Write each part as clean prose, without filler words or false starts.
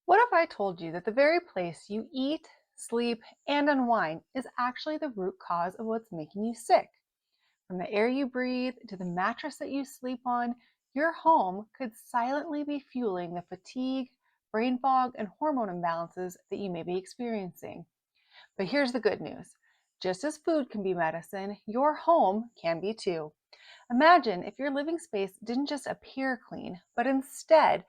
What if I told you that the very place you eat, sleep, and unwind is actually the root cause of what's making you sick? From the air you breathe to the mattress that you sleep on, your home could silently be fueling the fatigue, brain fog, and hormone imbalances that you may be experiencing. But here's the good news. Just as food can be medicine, your home can be too. Imagine if your living space didn't just appear clean, but instead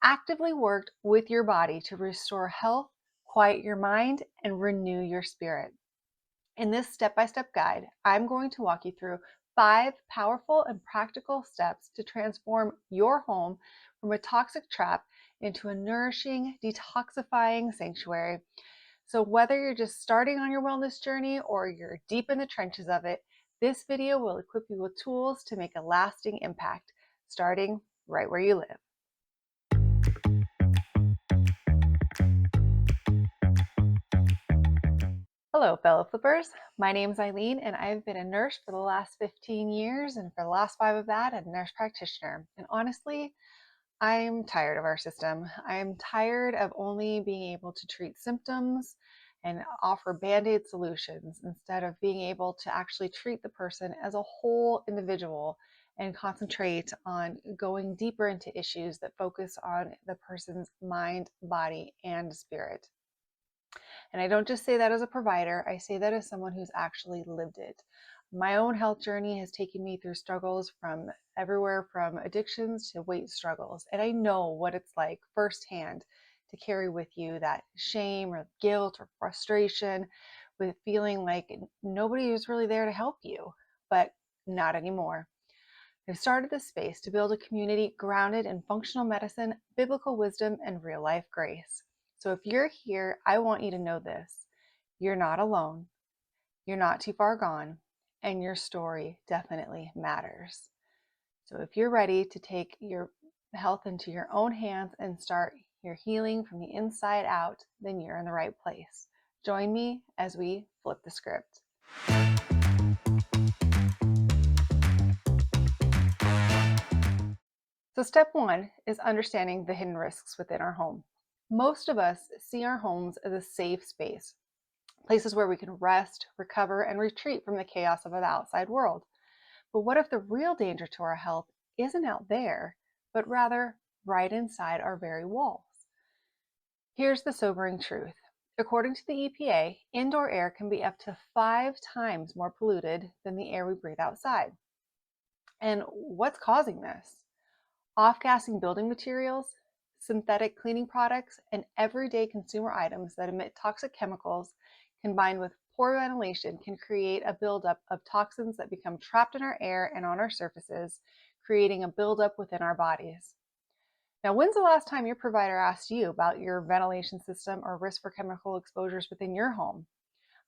actively worked with your body to restore health, quiet your mind, and renew your spirit. In this step by step guide, I'm going to walk you through 5 powerful and practical steps to transform your home from a toxic trap into a nourishing, detoxifying sanctuary. So, whether you're just starting on your wellness journey or you're deep in the trenches of it, this video will equip you with tools to make a lasting impact, starting right where you live. Hello, fellow flippers. My name is Eileen, and I've been a nurse for the last 15 years, and for the last 5 of that, a nurse practitioner. And honestly, I'm tired of our system. I'm tired of only being able to treat symptoms and offer band aid solutions instead of being able to actually treat the person as a whole individual and concentrate on going deeper into issues that focus on the person's mind, body, and spirit. And I don't just say that as a provider, I say that as someone who's actually lived it. My own health journey has taken me through struggles from everywhere from addictions to weight struggles. And I know what it's like firsthand to carry with you that shame or guilt or frustration with feeling like nobody is really there to help you, but not anymore. I've started this space to build a community grounded in functional medicine, biblical wisdom, and real life grace. So if you're here, I want you to know this. You're not alone, you're not too far gone, and your story definitely matters. So if you're ready to take your health into your own hands and start your healing from the inside out, then you're in the right place. Join me as we flip the script. So, step one is understanding the hidden risks within our home. Most of us see our homes as a safe space, places where we can rest, recover, and retreat from the chaos of the outside world. But what if the real danger to our health isn't out there, but rather right inside our very walls? Here's the sobering truth. According to the EPA, indoor air can be up to 5 times more polluted than the air we breathe outside. And what's causing this? Off-gassing building materials, synthetic cleaning products, and everyday consumer items that emit toxic chemicals combined with poor ventilation can create a buildup of toxins that become trapped in our air and on our surfaces, creating a buildup within our bodies. Now, when's the last time your provider asked you about your ventilation system or risk for chemical exposures within your home?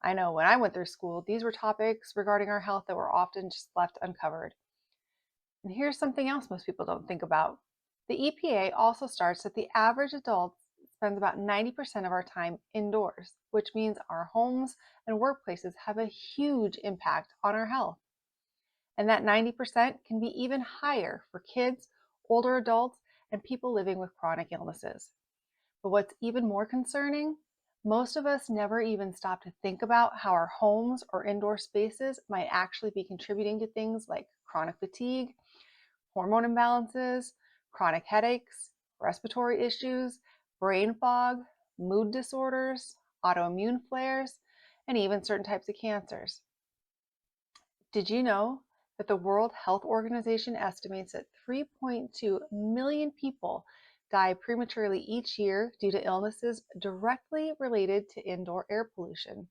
I know when I went through school, these were topics regarding our health that were often just left uncovered. And here's something else most people don't think about. The EPA also starts that the average adult spends about 90% of our time indoors, which means our homes and workplaces have a huge impact on our health. And that 90% can be even higher for kids, older adults, and people living with chronic illnesses. But what's even more concerning, most of us never even stop to think about how our homes or indoor spaces might actually be contributing to things like chronic fatigue, hormone imbalances, chronic headaches, respiratory issues, brain fog, mood disorders, autoimmune flares, and even certain types of cancers. Did you know that the World Health Organization estimates that 3.2 million people die prematurely each year due to illnesses directly related to indoor air pollution?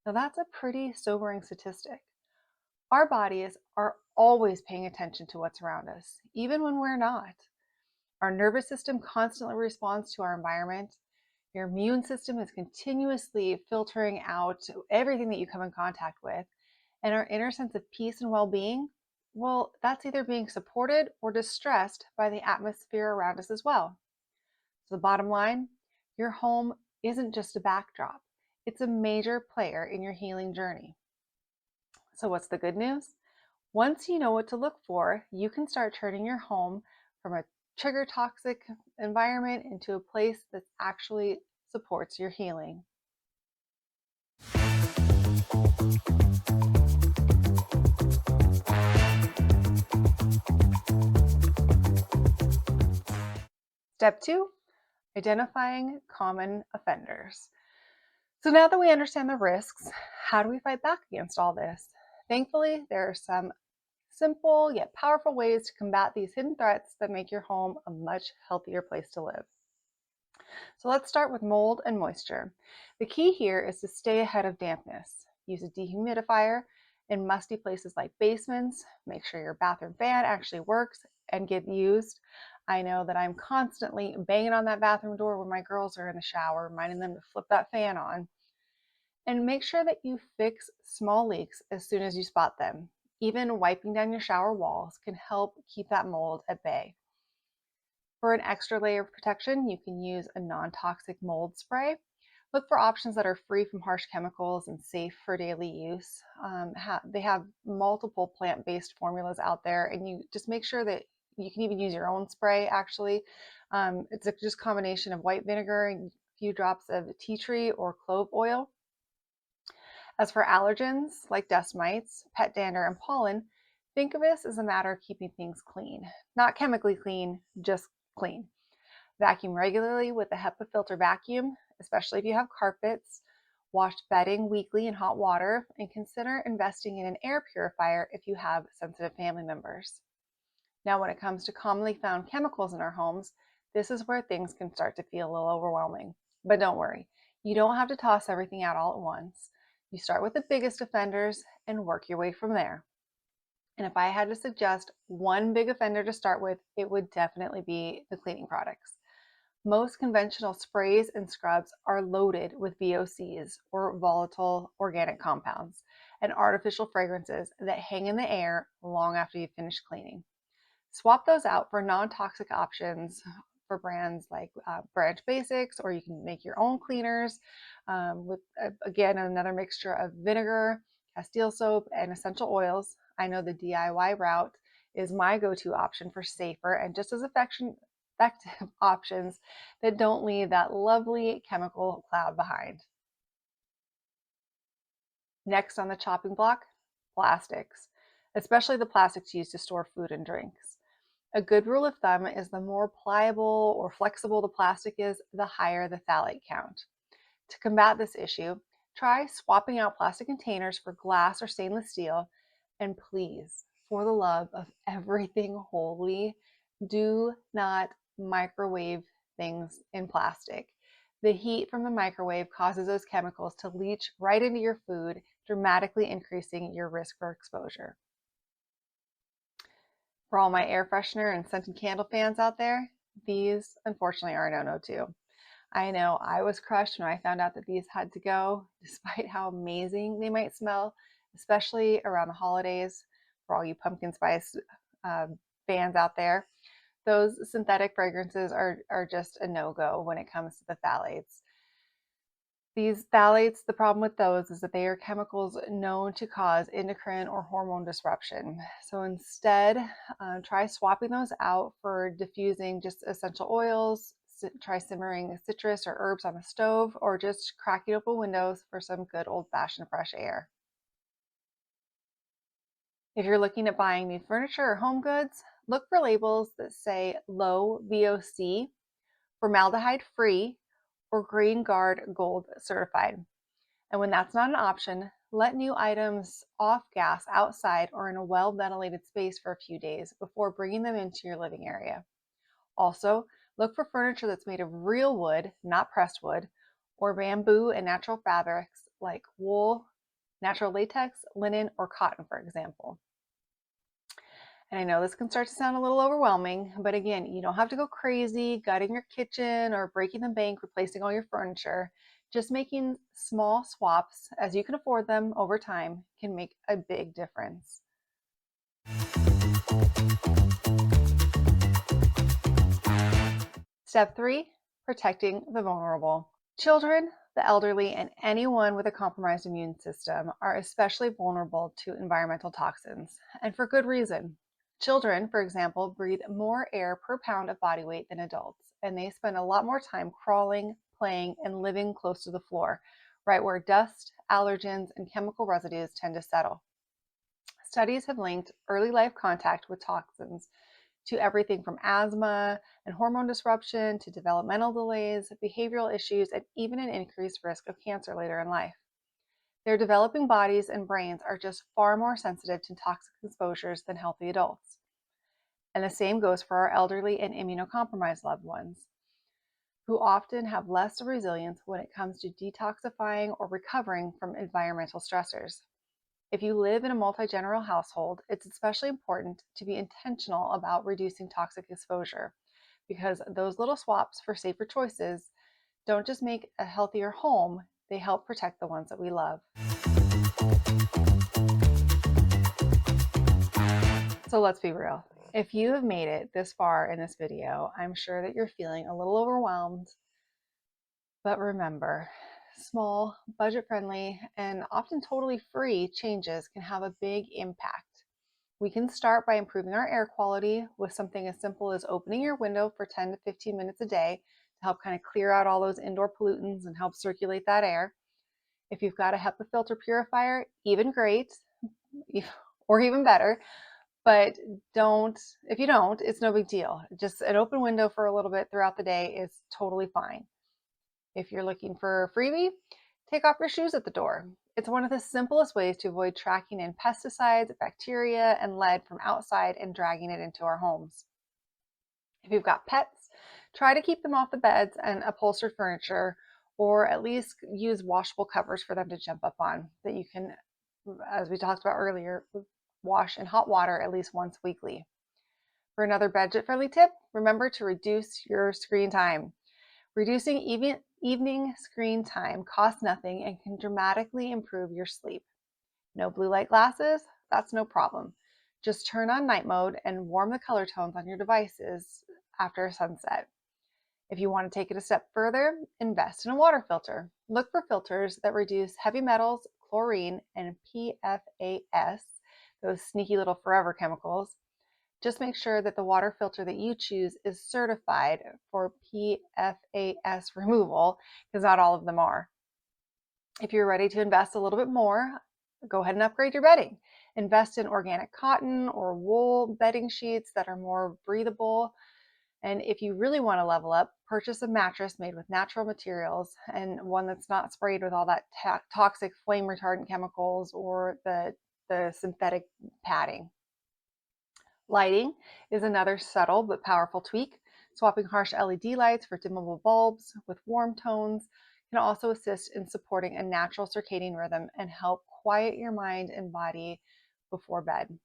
Now, that's a pretty sobering statistic. Our bodies are always paying attention to what's around us, even when we're not. Our nervous system constantly responds to our environment. Your immune system is continuously filtering out everything that you come in contact with. And our inner sense of peace and well being, well, that's either being supported or distressed by the atmosphere around us as well. So, the bottom line, your home isn't just a backdrop, it's a major player in your healing journey. So, what's the good news? Once you know what to look for, you can start turning your home from a trigger toxic environment into a place that actually supports your healing. Step 2, identifying common offenders. So now that we understand the risks, how do we fight back against all this? Thankfully, there are some simple yet powerful ways to combat these hidden threats that make your home a much healthier place to live. So let's start with mold and moisture. The key here is to stay ahead of dampness. Use a dehumidifier in musty places like basements. Make sure your bathroom fan actually works and get used. I know that I'm constantly banging on that bathroom door when my girls are in the shower, reminding them to flip that fan on. And make sure that you fix small leaks as soon as you spot them. Even wiping down your shower walls can help keep that mold at bay. For an extra layer of protection, you can use a non-toxic mold spray. Look for options that are free from harsh chemicals and safe for daily use. They have multiple plant-based formulas out there, and you just make sure that you can even use your own spray, actually. It's just a combination of white vinegar and a few drops of tea tree or clove oil. As for allergens like dust mites, pet dander, and pollen, think of this as a matter of keeping things clean. Not chemically clean, just clean. Vacuum regularly with a HEPA filter vacuum, especially if you have carpets. Wash bedding weekly in hot water, and consider investing in an air purifier if you have sensitive family members. Now, when it comes to commonly found chemicals in our homes, this is where things can start to feel a little overwhelming. But don't worry, you don't have to toss everything out all at once. You start with the biggest offenders and work your way from there. And if I had to suggest one big offender to start with, it would definitely be the cleaning products. Most conventional sprays and scrubs are loaded with VOCs, or volatile organic compounds, and artificial fragrances that hang in the air long after you've finished cleaning. Swap those out for non-toxic options for brands like Branch Basics, or you can make your own cleaners with, again, another mixture of vinegar, Castile soap, and essential oils. I know the DIY route is my go-to option for safer and just as effective options that don't leave that lovely chemical cloud behind. Next on the chopping block, plastics, especially the plastics used to store food and drinks. A good rule of thumb is the more pliable or flexible the plastic is, the higher the phthalate count. To combat this issue, try swapping out plastic containers for glass or stainless steel, and please, for the love of everything holy, do not microwave things in plastic. The heat from the microwave causes those chemicals to leach right into your food, dramatically increasing your risk for exposure. For all my air freshener and scented candle fans out there, these unfortunately are a no-no too. I know I was crushed when I found out that these had to go, despite how amazing they might smell, especially around the holidays. For all you pumpkin spice uh, fans out there, those synthetic fragrances are just a no-go when it comes to the phthalates. These phthalates, the problem with those is that they are chemicals known to cause endocrine or hormone disruption. So instead, try swapping those out for diffusing just essential oils. Try simmering citrus or herbs on the stove, or just cracking open windows for some good old-fashioned fresh air. If you're looking at buying new furniture or home goods, look for labels that say low VOC, formaldehyde-free, or Green Guard Gold certified. And when that's not an option, let new items off gas outside or in a well-ventilated space for a few days before bringing them into your living area. Also, look for furniture that's made of real wood, not pressed wood, or bamboo and natural fabrics like wool, natural latex, linen, or cotton, for example. And I know this can start to sound a little overwhelming, but again, you don't have to go crazy gutting your kitchen or breaking the bank, replacing all your furniture. Just making small swaps as you can afford them over time can make a big difference. Step 3, protecting the vulnerable. Children, the elderly, and anyone with a compromised immune system are especially vulnerable to environmental toxins, and for good reason. Children, for example, breathe more air per pound of body weight than adults, and they spend a lot more time crawling, playing, and living close to the floor, right where dust, allergens, and chemical residues tend to settle. Studies have linked early life contact with toxins to everything from asthma and hormone disruption to developmental delays, behavioral issues, and even an increased risk of cancer later in life. Their developing bodies and brains are just far more sensitive to toxic exposures than healthy adults. And the same goes for our elderly and immunocompromised loved ones, who often have less resilience when it comes to detoxifying or recovering from environmental stressors. If you live in a multi-generational household, it's especially important to be intentional about reducing toxic exposure, because those little swaps for safer choices don't just make a healthier home, they help protect the ones that we love. So let's be real. If you have made it this far in this video, I'm sure that you're feeling a little overwhelmed. But remember, small, budget-friendly, and often totally free changes can have a big impact. We can start by improving our air quality with something as simple as opening your window for 10 to 15 minutes a day to help kind of clear out all those indoor pollutants and help circulate that air. If you've got a HEPA filter purifier, even great, or even better. But if you don't, it's no big deal. Just an open window for a little bit throughout the day is totally fine. If you're looking for a freebie, take off your shoes at the door. It's one of the simplest ways to avoid tracking in pesticides, bacteria, and lead from outside and dragging it into our homes. If you've got pets, try to keep them off the beds and upholstered furniture, or at least use washable covers for them to jump up on that you can, as we talked about earlier, wash in hot water at least once weekly. For another budget-friendly tip, remember to reduce your screen time. Reducing evening screen time costs nothing and can dramatically improve your sleep. No blue light glasses? That's no problem. Just turn on night mode and warm the color tones on your devices after sunset. If you want to take it a step further, invest in a water filter. Look for filters that reduce heavy metals, chlorine, and PFAS, those sneaky little forever chemicals. Just make sure that the water filter that you choose is certified for PFAS removal, because not all of them are. If you're ready to invest a little bit more, go ahead and upgrade your bedding. Invest in organic cotton or wool bedding sheets that are more breathable. And if you really want to level up, purchase a mattress made with natural materials and one that's not sprayed with all that toxic flame retardant chemicals or the synthetic padding. Lighting is another subtle but powerful tweak. Swapping harsh LED lights for dimmable bulbs with warm tones can also assist in supporting a natural circadian rhythm and help quiet your mind and body before bed.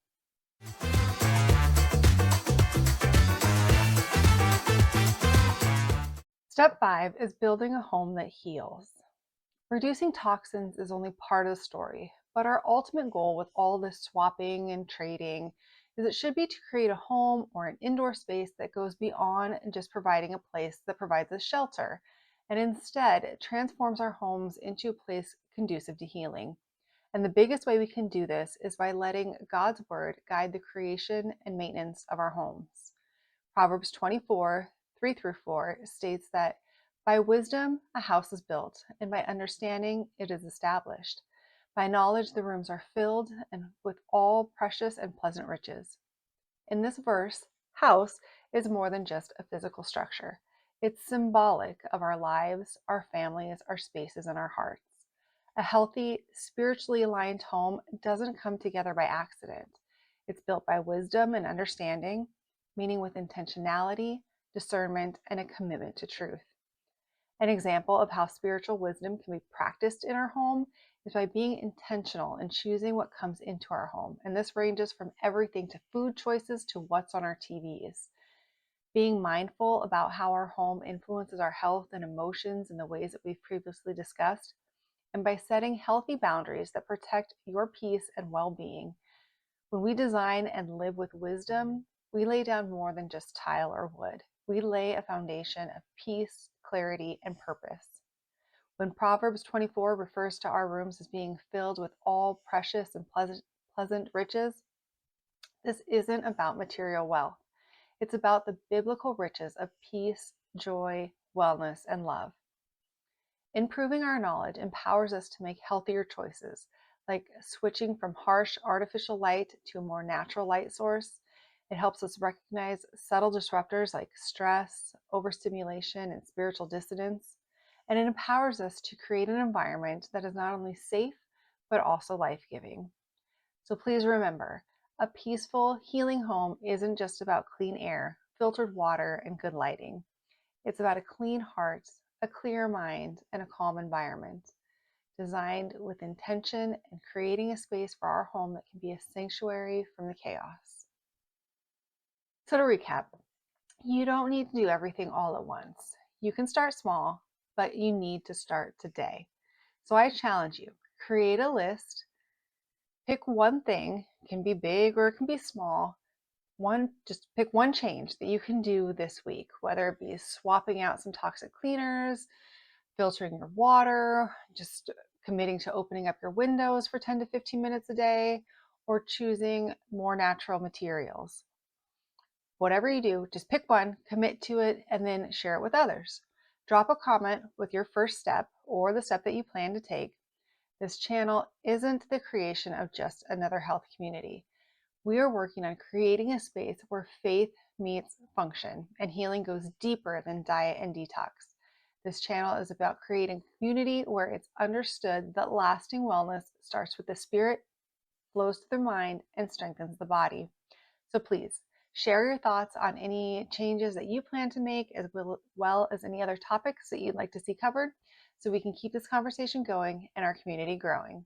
Step 5 is building a home that heals. Reducing toxins is only part of the story, but our ultimate goal with all this swapping and trading is it should be to create a home or an indoor space that goes beyond just providing a place that provides us shelter, and instead it transforms our homes into a place conducive to healing. And the biggest way we can do this is by letting God's word guide the creation and maintenance of our homes. Proverbs 24, 3-4 states that by wisdom a house is built, and by understanding it is established. By knowledge the rooms are filled and with all precious and pleasant riches. In this verse, house is more than just a physical structure. It's symbolic of our lives, our families, our spaces, and our hearts. A healthy, spiritually aligned home doesn't come together by accident. It's built by wisdom and understanding, meaning with intentionality, discernment, and a commitment to truth. An example of how spiritual wisdom can be practiced in our home is by being intentional in choosing what comes into our home. And this ranges from everything to food choices to what's on our TVs. Being mindful about how our home influences our health and emotions in the ways that we've previously discussed, and by setting healthy boundaries that protect your peace and well-being. When we design and live with wisdom, we lay down more than just tile or wood. We lay a foundation of peace, clarity, and purpose. When Proverbs 24 refers to our rooms as being filled with all precious and pleasant riches, This isn't about material wealth. It's about the biblical riches of peace, joy, wellness, and love. Improving our knowledge empowers us to make healthier choices, like switching from harsh artificial light to a more natural light source. It helps us recognize subtle disruptors like stress, overstimulation, and spiritual dissonance. And it empowers us to create an environment that is not only safe, but also life giving. So please remember, a peaceful, healing home isn't just about clean air, filtered water, and good lighting. It's about a clean heart, a clear mind, and a calm environment, designed with intention and creating a space for our home that can be a sanctuary from the chaos. So, to recap, you don't need to do everything all at once. You can start small, but you need to start today. So, I challenge you, create a list, pick one thing, it can be big or it can be small. Just pick one change that you can do this week, whether it be swapping out some toxic cleaners, filtering your water, just committing to opening up your windows for 10 to 15 minutes a day, or choosing more natural materials. Whatever you do, just pick one, commit to it, and then share it with others. Drop a comment with your first step or the step that you plan to take. This channel isn't the creation of just another health community. We are working on creating a space where faith meets function and healing goes deeper than diet and detox. This channel is about creating a community where it's understood that lasting wellness starts with the spirit, flows through the mind, and strengthens the body. So please share your thoughts on any changes that you plan to make, as well as any other topics that you'd like to see covered, so we can keep this conversation going and our community growing.